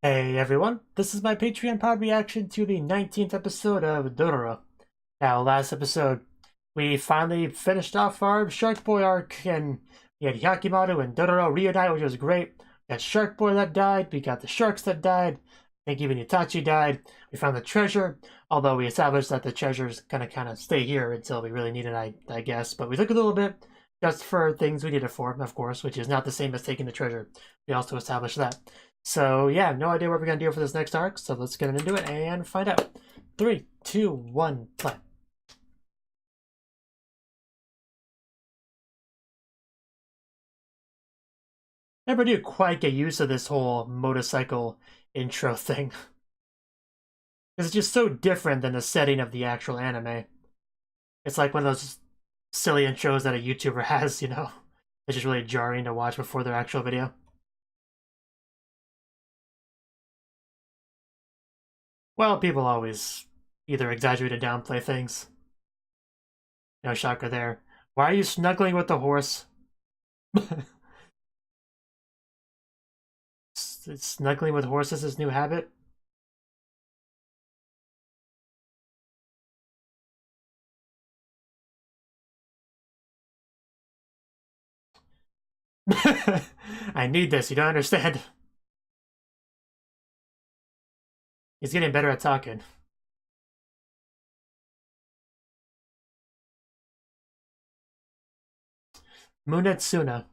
Hey everyone, this is my Patreon pod reaction to the 19th episode of Dororo. Now, last episode, we finally finished off our Shark Boy arc, and we had Hyakimaru and Dororo reunite, which was great. We got Shark Boy that died, we got the sharks that died, I think even Itachi died. We found the treasure, although we established that the treasure's gonna kind of stay here until we really need it, I guess. But we took a little bit, just for things we need it for, of course, which is not the same as taking the treasure. We also established that. So yeah, no idea what we're gonna do for this next arc, so let's get into it and find out. 3, 2, 1, play. Never do quite get used to this whole motorcycle intro thing. It's just so different than the setting of the actual anime. It's like one of those silly intros that a YouTuber has, you know? It's just really jarring to watch before their actual video. Well, people always either exaggerate or downplay things. No shocker there. Why are you snuggling with the horse? Snuggling with horses is his new habit? I need this, you don't understand. He's getting better at talking. Munetsuna.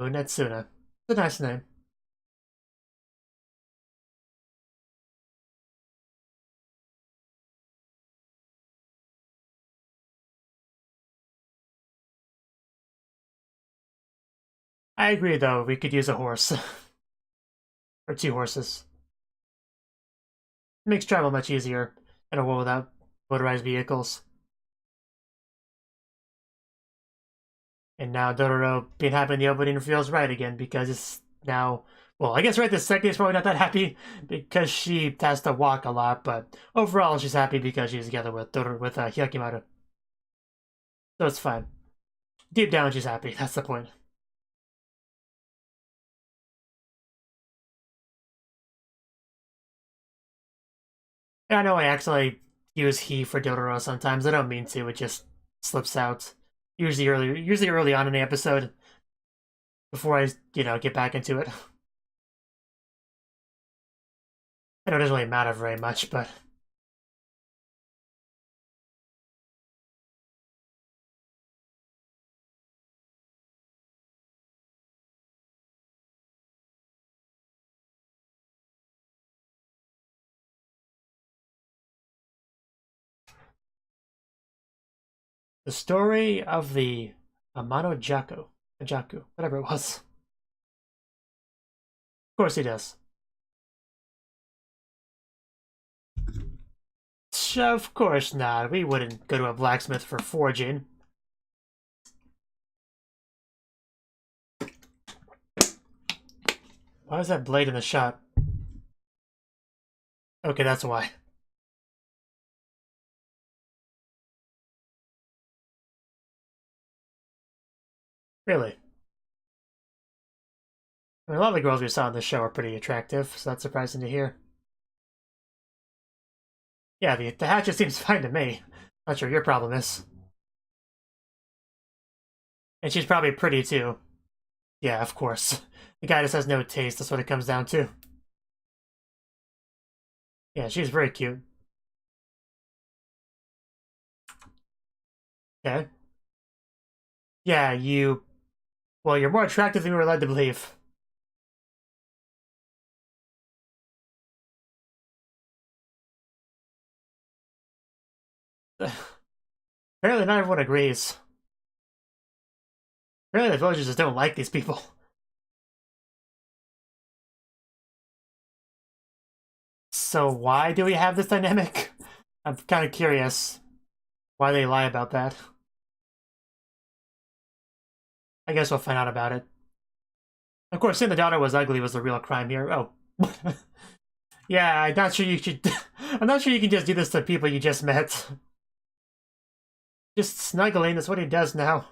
Munetsuna. It's a nice name. I agree, though. We could use a horse. Or 2 horses. It makes travel much easier in a world without motorized vehicles. And now Dororo being happy in the opening feels right again because it's now... Well, I guess right this second is probably not that happy because she has to walk a lot, but overall she's happy because she's together with Hyakimaru. So it's fine. Deep down she's happy, that's the point. I know I accidentally use he for Dororo sometimes. I don't mean to, it just slips out. Usually early on in the episode. Before I, get back into it. I know it doesn't really matter very much, but... The story of the Amano Jaku, whatever it was. Of course he does. Of course not. We wouldn't go to a blacksmith for forging. Why is that blade in the shot? Okay, that's why. Really? I mean, a lot of the girls we saw in this show are pretty attractive, so that's surprising to hear. Yeah, the hatchet seems fine to me. Not sure your problem is. And she's probably pretty too. Yeah, of course. The guy just has no taste, that's what it comes down to. Yeah, she's very cute. Okay. Yeah, well, you're more attractive than we were led to believe. Apparently not everyone agrees. Apparently the villagers just don't like these people. So why do we have this dynamic? I'm kind of curious why they lie about that. I guess we'll find out about it. Of course, saying the daughter was ugly was the real crime here. Oh. Yeah, I'm not sure you should... I'm not sure you can just do this to people you just met. Just snuggling, that's what he does now.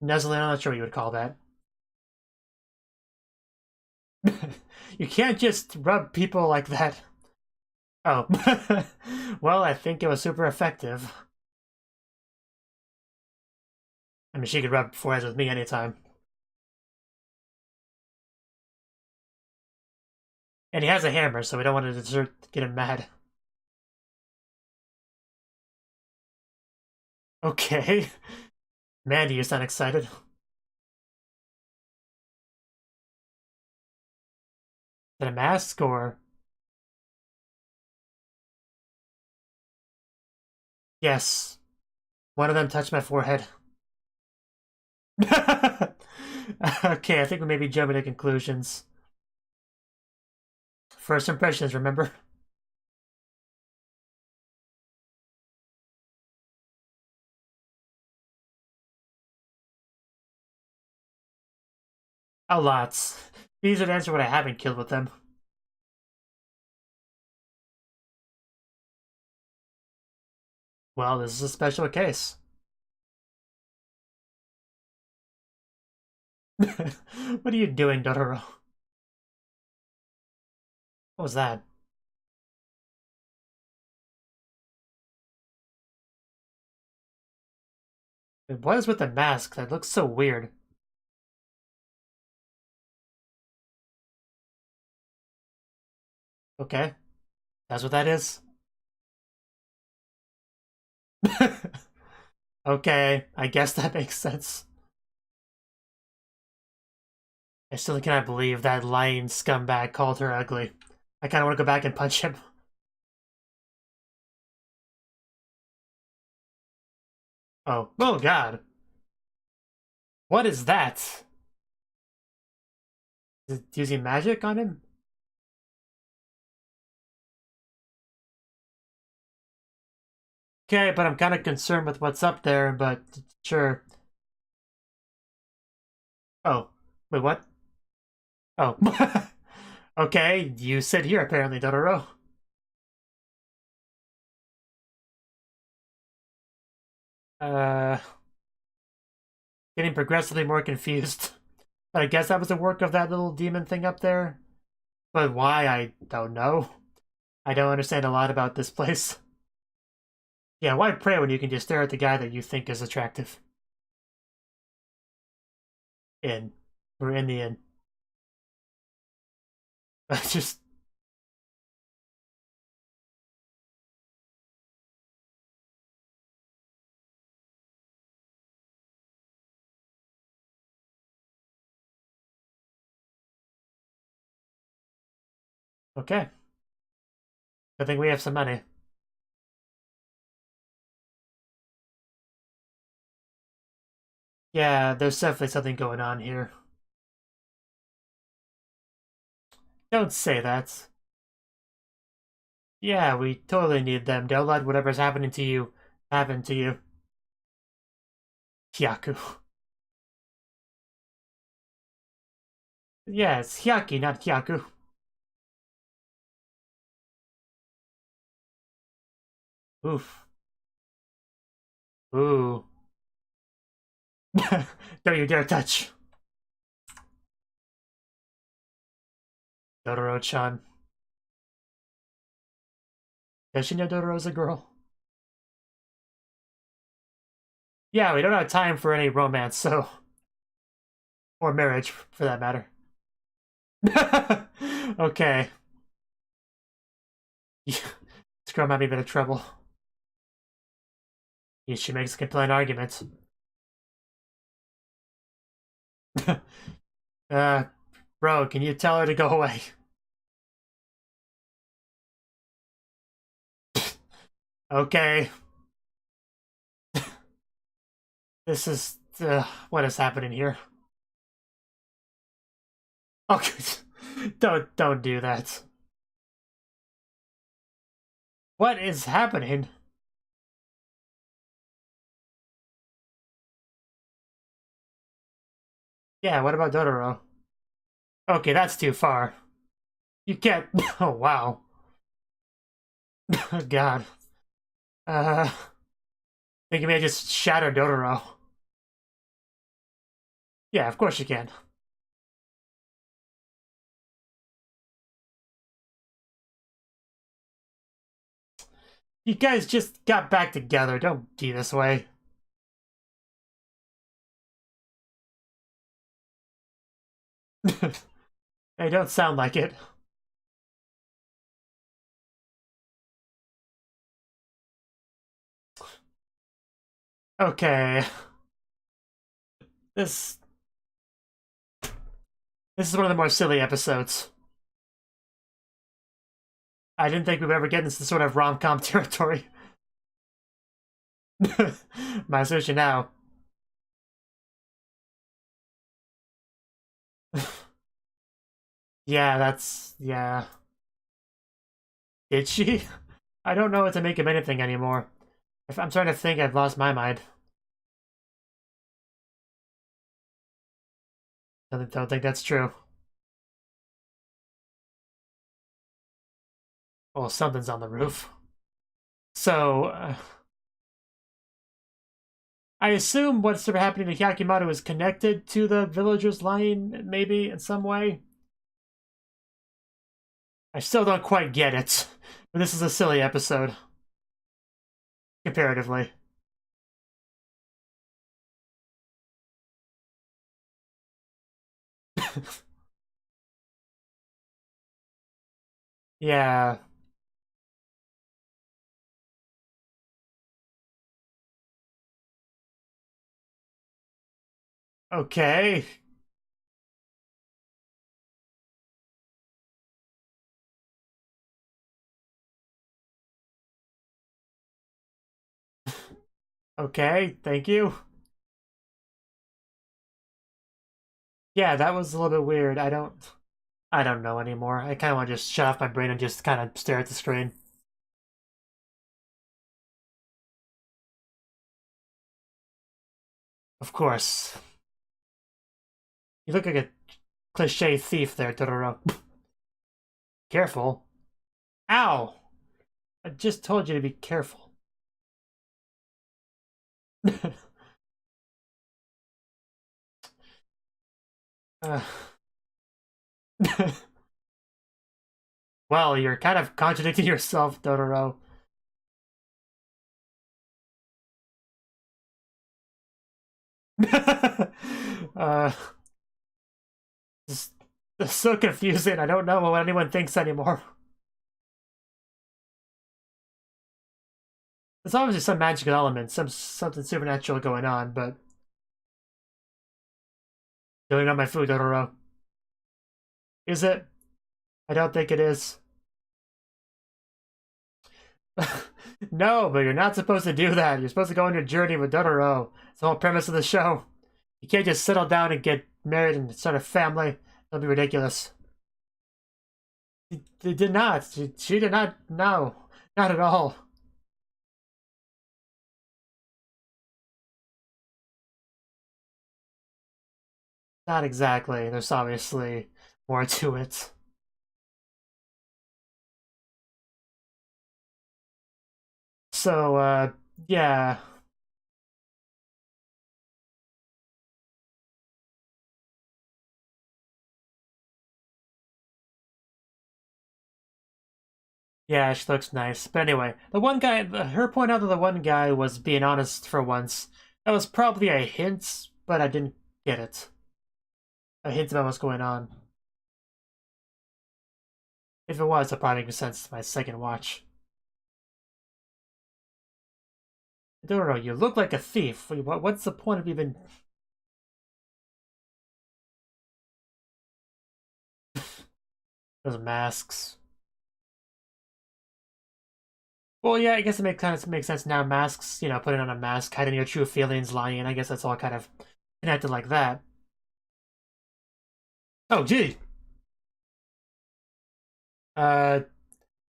Nuzzling, I'm not sure what you would call that. You can't just rub people like that. Oh. Well, I think it was super effective. I mean, she could rub foreheads with me anytime. And he has a hammer, so we don't want to get him mad. Okay. Mandy, you sound excited. Is it a mask or... Yes. One of them touched my forehead. Okay, I think we may be jumping to conclusions. First impressions, remember? A lot. These would answer what I haven't killed with them. Well, this is a special case. What are you doing, Dororo? What was that? What is with the mask? That looks so weird. Okay. That's what that is? Okay, I guess that makes sense. I still cannot believe that lying scumbag called her ugly. I kinda wanna go back and punch him. Oh. Oh god. What is that? Is it using magic on him? Okay, but I'm kinda concerned with what's up there, but sure. Oh. Wait, what? Oh. Okay, you sit here apparently, Dororo. Uh... Getting progressively more confused. But I guess that was the work of that little demon thing up there. But why, I don't know. I don't understand a lot about this place. Yeah, why pray when you can just stare at the guy that you think is attractive? In. We're in the inn. Just... Okay. I think we have some money. Yeah, there's definitely something going on here. Don't say that. Yeah, we totally need them. Don't let whatever's happening to you happen to you. Hyaku. Yeah, it's Hyaki, not Hyaku. Oof. Ooh. Don't you dare touch. Dororo-chan. Does she know Dororo's a girl? Yeah, we don't have time for any romance, so... Or marriage, for that matter. Okay. This girl might be a bit of trouble. She makes a compelling argument. Bro, can you tell her to go away? Okay. This is... what is happening here? Okay. Don't do that. What is happening? Yeah, what about Dororo? Okay, that's too far. You can't... Oh, wow. God. Think you may just shatter Dororo. Yeah, of course you can. You guys just got back together. Don't be this way. They don't sound like it. Okay. This this is one of the more silly episodes. I didn't think we would ever get into the sort of rom-com territory. My sushi now. Yeah, yeah. Did she? I don't know what to make of anything anymore. If I'm starting to think I've lost my mind. Don't think that's true. Well, something's on the roof. So, I assume what's sort of happening to Hyakimaru is connected to the villagers lying, maybe, in some way. I still don't quite get it. But this is a silly episode. Comparatively. Yeah. Okay. Okay, thank you. Yeah, that was a little bit weird. I don't know anymore. I kind of want to just shut off my brain and just kind of stare at the screen. Of course. You look like a cliche thief there, Dororo. Careful. Ow! I just told you to be careful. uh. Well, you're kind of contradicting yourself, Dororo. uh, it's so confusing. I don't know what anyone thinks anymore. There's obviously some magical element, something supernatural going on, but doing on my food, Dororo. Is it? I don't think it is. No, but you're not supposed to do that. You're supposed to go on your journey with Dororo. It's the whole premise of the show. You can't just settle down and get married and start a family. That'd be ridiculous. They did not. She did not. No, not at all. Not exactly. There's obviously more to it. So, yeah. Yeah, she looks nice. But anyway, the one guy, her point out that the one guy was being honest for once, that was probably a hint, but I didn't get it. A hint about what's going on. If it was, it probably makes sense to my second watch. Dororo, you look like a thief. What's the point of even... Those masks. Well, yeah, I guess it makes kind of makes sense now. Masks, putting on a mask, hiding your true feelings, lying. I guess that's all kind of connected like that. Oh, gee. Uh,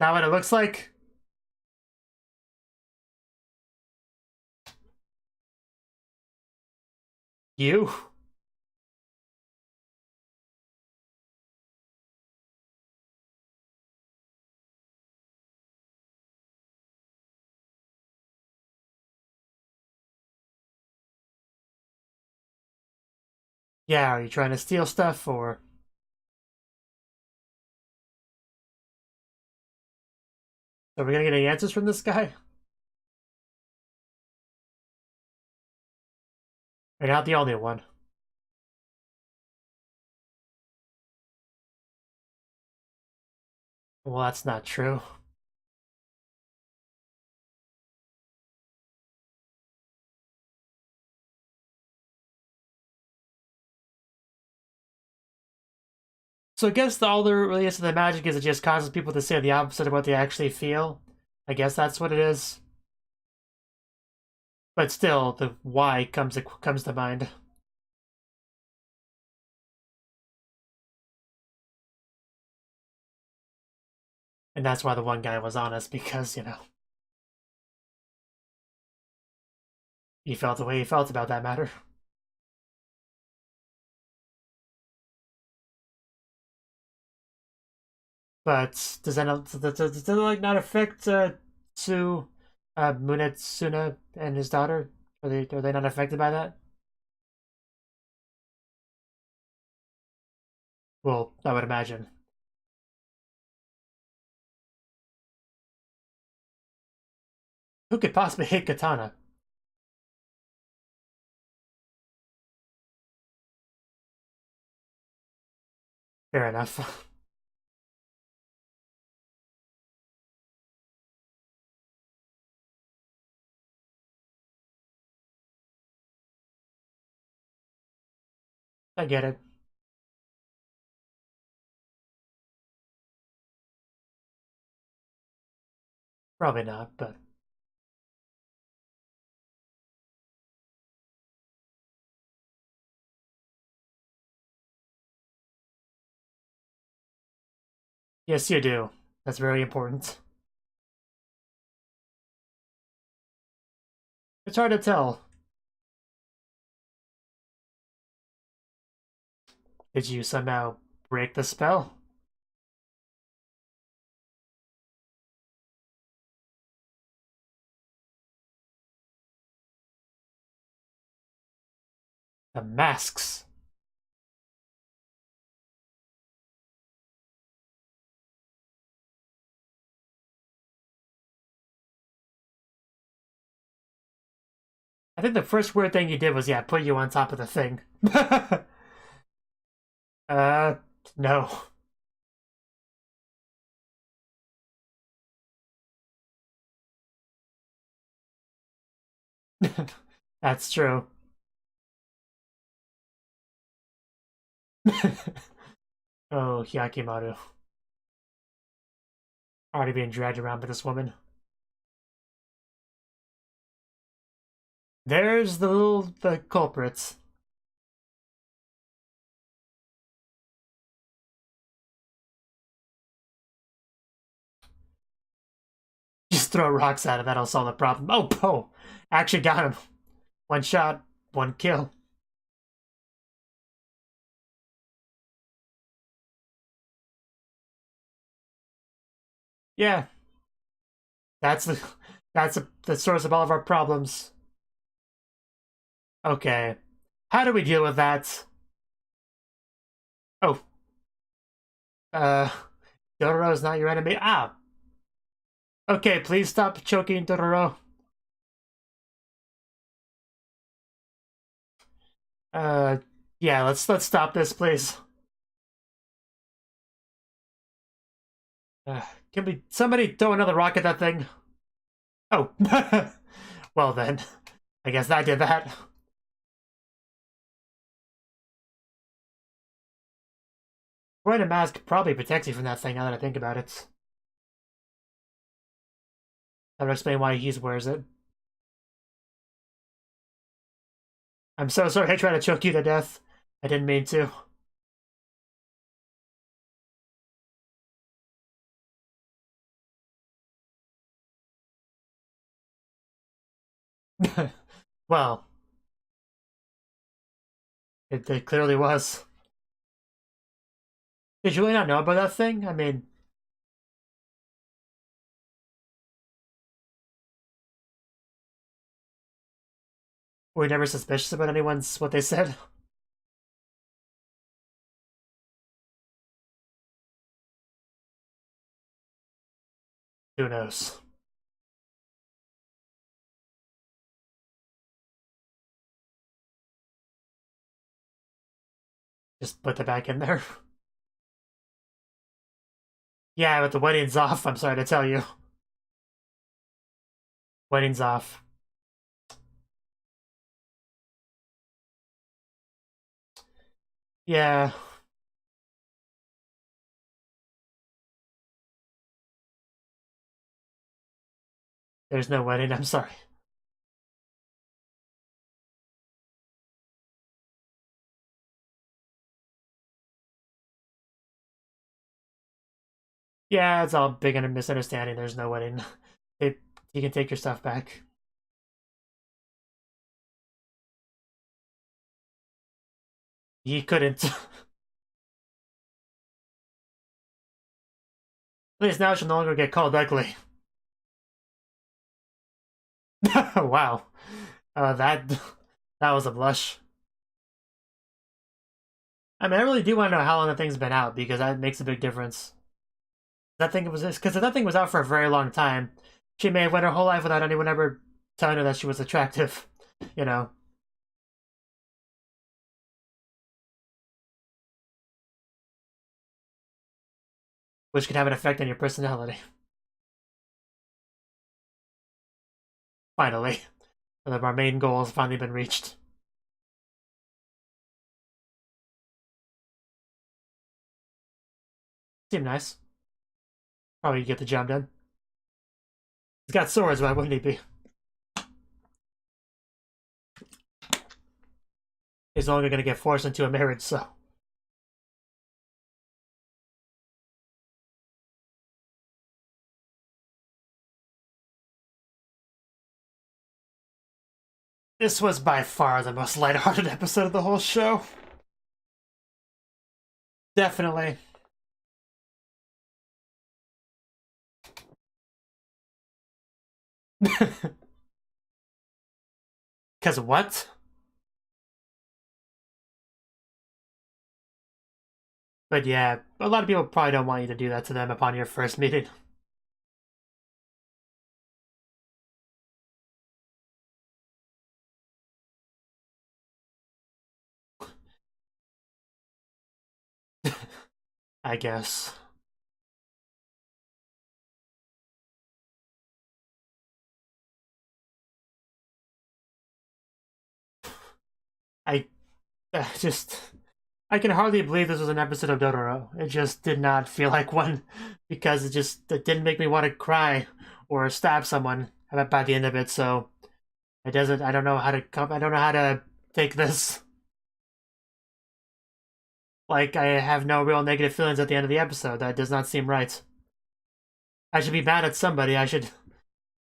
Not what it looks like. You? Yeah, are you trying to steal stuff, or... Are we gonna get any answers from this guy? You're not the only one. Well, that's not true. So I guess all there really is to the magic is it just causes people to say the opposite of what they actually feel. I guess that's what it is. But still, the why comes to mind. And that's why the one guy was honest, because, you know, he felt the way he felt about that matter. But does that like not affect Munetsuna and his daughter? Are they not affected by that? Well, I would imagine. Who could possibly hate Katana? Fair enough. I get it. Probably not, but yes, you do. That's very important. It's hard to tell. Did you somehow break the spell? The masks. I think the first weird thing you did was, yeah, put you on top of the thing. uh, no. That's true. Oh, Hyakimaru. Already being dragged around by this woman. There's the culprits. Just throw rocks at it, that'll solve the problem. Oh, Poe! Actually got him. One shot, one kill. Yeah, that's the source of all of our problems. Okay. How do we deal with that? Oh. Uh, Dororo is not your enemy. Ah. Okay, please stop choking Dororo. Uh, yeah, let's stop this, please. Can we somebody throw another rock at that thing? Oh. Well then, I guess I did that. Wearing a mask probably protects you from that thing now that I think about it. That'll explain why he wears it. I'm so sorry I tried to choke you to death. I didn't mean to. Well, it clearly was. Did you really not know about that thing? I mean, were you never suspicious about anyone's what they said? Who knows? Just put that back in there. Yeah, but the wedding's off, I'm sorry to tell you. Wedding's off. Yeah. There's no wedding, I'm sorry. Yeah, it's all big and a misunderstanding. There's no wedding. You can take your stuff back. He couldn't. At least now she'll no longer get called ugly. Wow. That was a blush. I mean, I really do want to know how long the thing's been out, because that makes a big difference. That thing was because if that thing was out for a very long time, she may have went her whole life without anyone ever telling her that she was attractive, you know. Which could have an effect on your personality. Finally. Our main goal has finally been reached. Seemed nice. Probably get the job done. He's got swords, why wouldn't he be? He's only gonna get forced into a marriage, so. This was by far the most lighthearted episode of the whole show. Definitely. Because what? But yeah, a lot of people probably don't want you to do that to them upon your first meeting. I guess. I just... I can hardly believe this was an episode of Dororo. It just did not feel like one, because it didn't make me want to cry or stab someone by the end of it, so it doesn't... I don't know how to take this. Like, I have no real negative feelings at the end of the episode. That does not seem right. I should be mad at somebody. I should,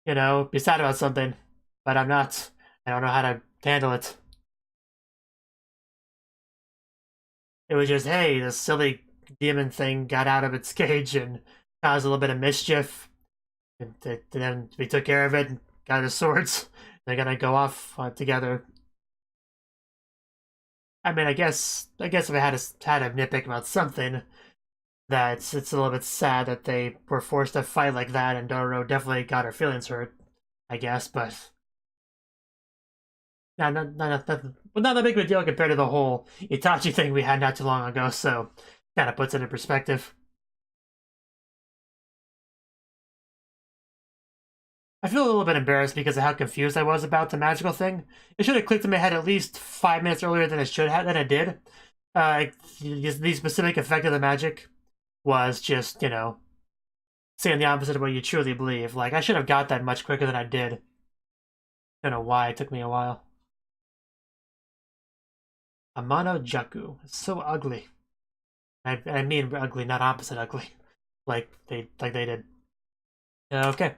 be sad about something. But I'm not. I don't know how to handle it. It was just, hey, this silly demon thing got out of its cage and caused a little bit of mischief. And then we took care of it and got the swords. They're gonna go off together. I mean, I guess if I had a nitpick about something, that it's a little bit sad that they were forced to fight like that, and Dororo definitely got her feelings hurt, I guess, but not that big of a deal compared to the whole Itachi thing we had not too long ago, so kind of puts it in perspective. I feel a little bit embarrassed because of how confused I was about the magical thing. It should have clicked in my head at least 5 minutes earlier than it did. The specific effect of the magic was just, saying the opposite of what you truly believe. Like, I should have got that much quicker than I did. Don't know why it took me a while. Amano Jaku. It's so ugly. I mean ugly, not opposite ugly. Like they did. Okay.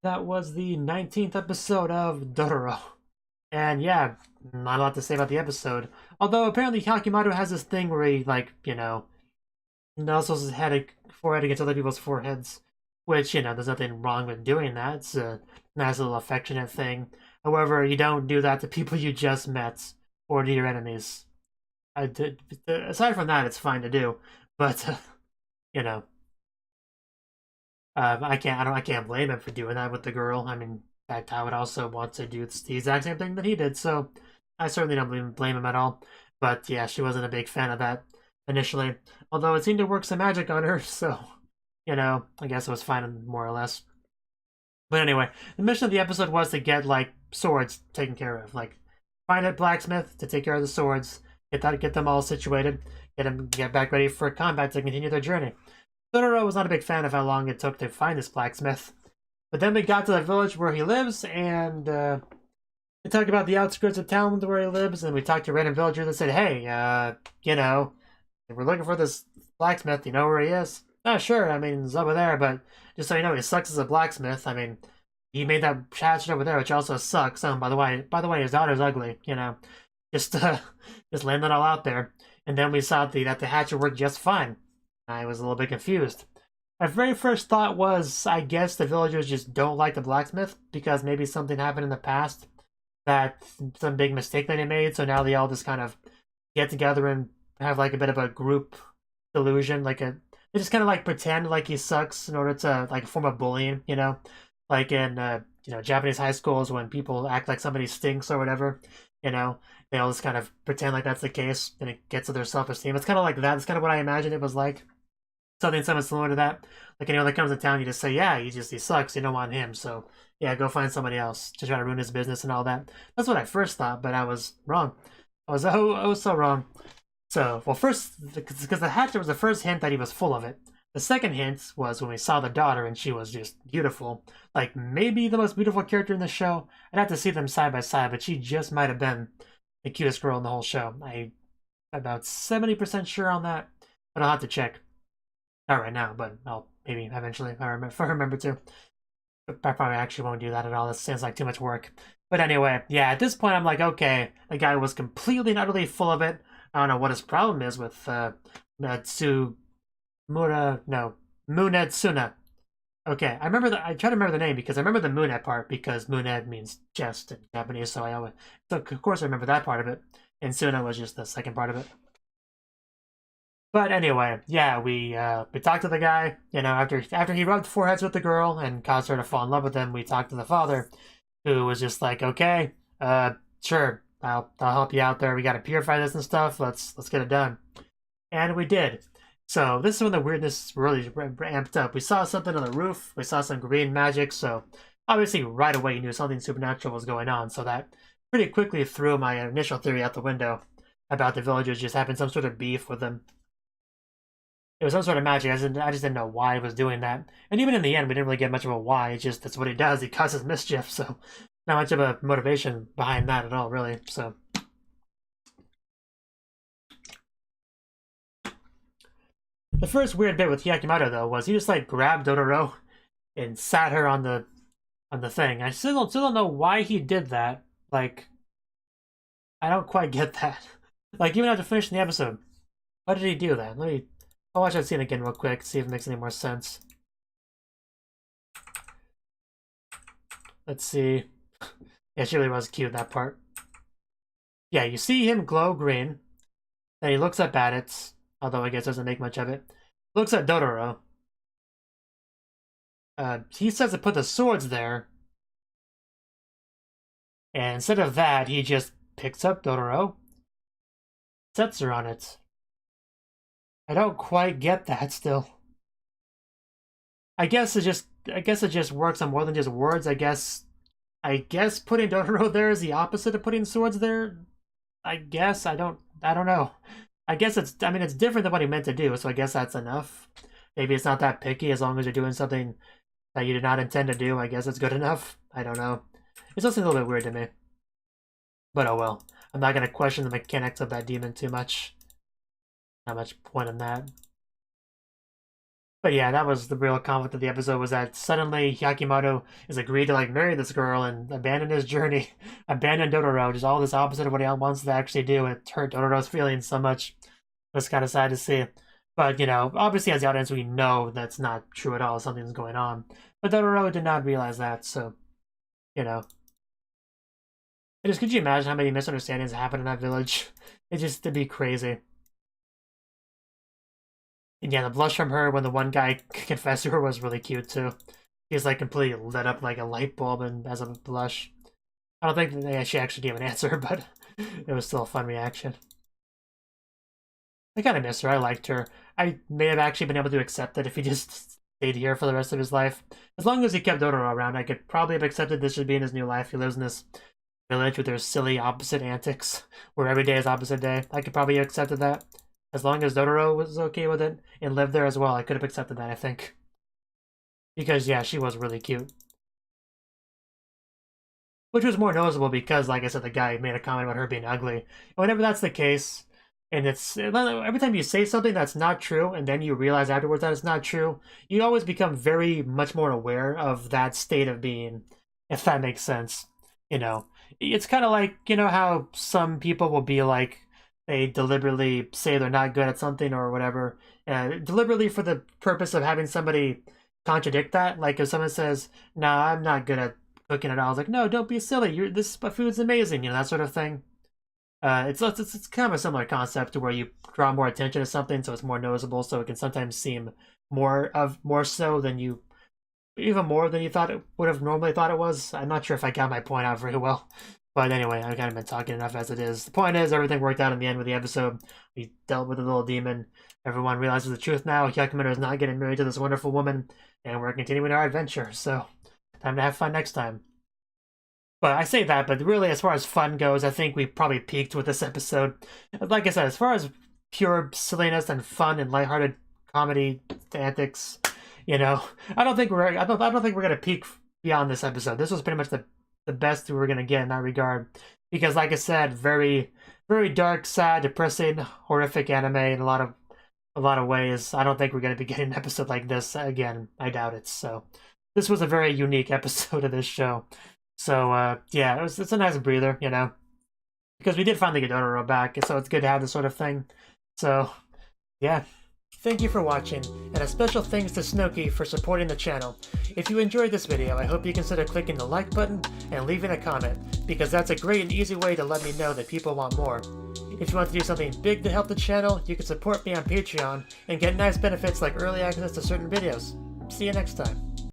That was the 19th episode of Dororo. And yeah, not a lot to say about the episode. Although apparently Hakimaru has this thing where he, like, nuzzles his forehead against other people's foreheads. Which, there's nothing wrong with doing that. It's a nice little affectionate thing. However, you don't do that to people you just met or to your enemies. Aside from that, it's fine to do. But, you know, I can't blame him for doing that with the girl. I mean, in fact, I would also want to do the exact same thing that he did, so I certainly don't blame him at all. But yeah, she wasn't a big fan of that initially, although it seemed to work some magic on her, so, you know, I guess it was fine more or less. But anyway, the mission of the episode was to get, like, swords taken care of. Like, find a blacksmith to take care of the swords, get them all situated, get back ready for combat to continue their journey. Dororo was not a big fan of how long it took to find this blacksmith. But then we got to the village where he lives, and we talked about the outskirts of town where he lives, and we talked to random villagers that said, hey, you know, if we're looking for this blacksmith, you know where he is? Oh, sure, I mean, he's over there, but just so you know, he sucks as a blacksmith. I mean, he made that hatchet over there, which also sucks. By the way, his daughter's ugly, you know. Just laying that all out there. And then we saw that the hatchet worked just fine. I was a little bit confused. My very first thought was, I guess the villagers just don't like the blacksmith because maybe something happened in the past, that some big mistake that they made, so now they all just kind of get together and have like a bit of a group delusion, they just kind of like pretend like he sucks in order to like a form of bullying, you know, like in you know, Japanese high schools when people act like somebody stinks or whatever, you know, they all just kind of pretend like that's the case, and it gets to their self-esteem. It's kind of like that. It's kind of what I imagined it was like. Something similar to that. Like anyone that comes to town, you just say, yeah, he sucks, you don't want him, so yeah, go find somebody else to try to ruin his business and all that. That's what I first thought, but I was wrong. I was so wrong. So, well, first, because the hatchet was the first hint that he was full of it. The second hint was when we saw the daughter, and she was just beautiful. Like, maybe the most beautiful character in the show. I'd have to see them side by side, but she just might have been the cutest girl in the whole show. I'm about 70% sure on that, but I'll have to check. Not right now, but I'll maybe eventually if I remember to. But I probably actually won't do that at all. That sounds like too much work. But anyway, yeah, at this point I'm like, okay, the guy was completely and utterly full of it. I don't know what his problem is with Munetsuna. Okay, I try to remember the name because I remember the Munet part because Munet means chest in Japanese, so of course I remember that part of it. And Suna was just the second part of it. But anyway, yeah, we talked to the guy, you know, after he rubbed foreheads with the girl and caused her to fall in love with him, we talked to the father, who was just like, okay, sure, I'll help you out there. We gotta purify this and stuff. Let's get it done. And we did. So this is when the weirdness really amped up. We saw something on the roof, we saw some green magic, so obviously right away you knew something supernatural was going on, so that pretty quickly threw my initial theory out the window about the villagers just having some sort of beef with them. It was some sort of magic. I just didn't know why he was doing that. And even in the end, we didn't really get much of a why. It's just that's what he does. He causes mischief, so not much of a motivation behind that at all, really. So the first weird bit with Hyakkimaru, though, was he just like grabbed Dororo and sat her on the thing. I still don't know why he did that. Like, I don't quite get that. Like, even after finishing the episode, why did he do that? I'll watch that scene again real quick, see if it makes any more sense. Let's see. Yeah, she really was cute, that part. Yeah, you see him glow green. Then he looks up at it, although I guess doesn't make much of it. Looks at Dororo. He says to put the swords there. And instead of that, he just picks up Dororo, sets her on it. I don't quite get that still. I guess it just works on more than just words. I guess putting Dororo there is the opposite of putting swords there. I guess I don't know. I guess it's different than what he meant to do, so I guess that's enough. Maybe it's not that picky as long as you're doing something that you did not intend to do. I guess it's good enough. I don't know. It's just a little bit weird to me. But oh well. I'm not gonna question the mechanics of that demon too much. Not much point in that. But yeah, that was the real conflict of the episode, was that suddenly Hyakkimaru is agreed to like marry this girl and abandon his journey, abandon Dororo, just all this opposite of what he wants to actually do. It hurt Dororo's feelings so much. It's kind of sad to see. But, you know, obviously as the audience we know that's not true at all, something's going on. But Dororo did not realize that, so, you know. Could you imagine how many misunderstandings happen in that village? It'd be crazy. And yeah, the blush from her when the one guy confessed to her was really cute too. She's like completely lit up like a light bulb and as a blush. I don't think that she actually gave an answer, but it was still a fun reaction. I kind of miss her. I liked her. I may have actually been able to accept it if he just stayed here for the rest of his life. As long as he kept Dororo around, I could probably have accepted this should be in his new life. He lives in this village with their silly opposite antics, where every day is opposite day. I could probably have accepted that. As long as Dororo was okay with it and lived there as well, I could have accepted that, I think. Because, yeah, she was really cute. Which was more noticeable because, like I said, the guy made a comment about her being ugly. And whenever that's the case, and it's every time you say something that's not true and then you realize afterwards that it's not true, you always become very much more aware of that state of being, if that makes sense. You know, it's kind of like, you know, how some people will be like, they deliberately say they're not good at something or whatever, deliberately for the purpose of having somebody contradict that. Like if someone says, "Nah, I'm not good at cooking at all," I was like, "No, don't be silly. This food's amazing," you know, that sort of thing. It's kind of a similar concept to where you draw more attention to something, so it's more noticeable. So it can sometimes seem more so than you, even more than you thought it would have normally thought it was. I'm not sure if I got my point out very well, but anyway, I've kind of been talking enough as it is. The point is, everything worked out in the end with the episode. We dealt with the little demon. Everyone realizes the truth now. Hyakumaru is not getting married to this wonderful woman, and we're continuing our adventure. So, time to have fun next time. But I say that, but really, as far as fun goes, I think we probably peaked with this episode. Like I said, as far as pure silliness and fun and lighthearted comedy antics, you know, I don't think we're gonna peak beyond this episode. This was pretty much the best we were gonna get in that regard, because, like I said, very very dark, sad, depressing, horrific anime in a lot of ways. I don't think we're gonna be getting an episode like this again. I doubt it. So this was a very unique episode of this show. So, yeah, it's a nice breather, you know, because we did finally get Dororo back, so it's good to have this sort of thing. So, yeah. Thank you for watching, and a special thanks to Cnouki for supporting the channel. If you enjoyed this video, I hope you consider clicking the like button and leaving a comment, because that's a great and easy way to let me know that people want more. If you want to do something big to help the channel, you can support me on Patreon and get nice benefits like early access to certain videos. See you next time.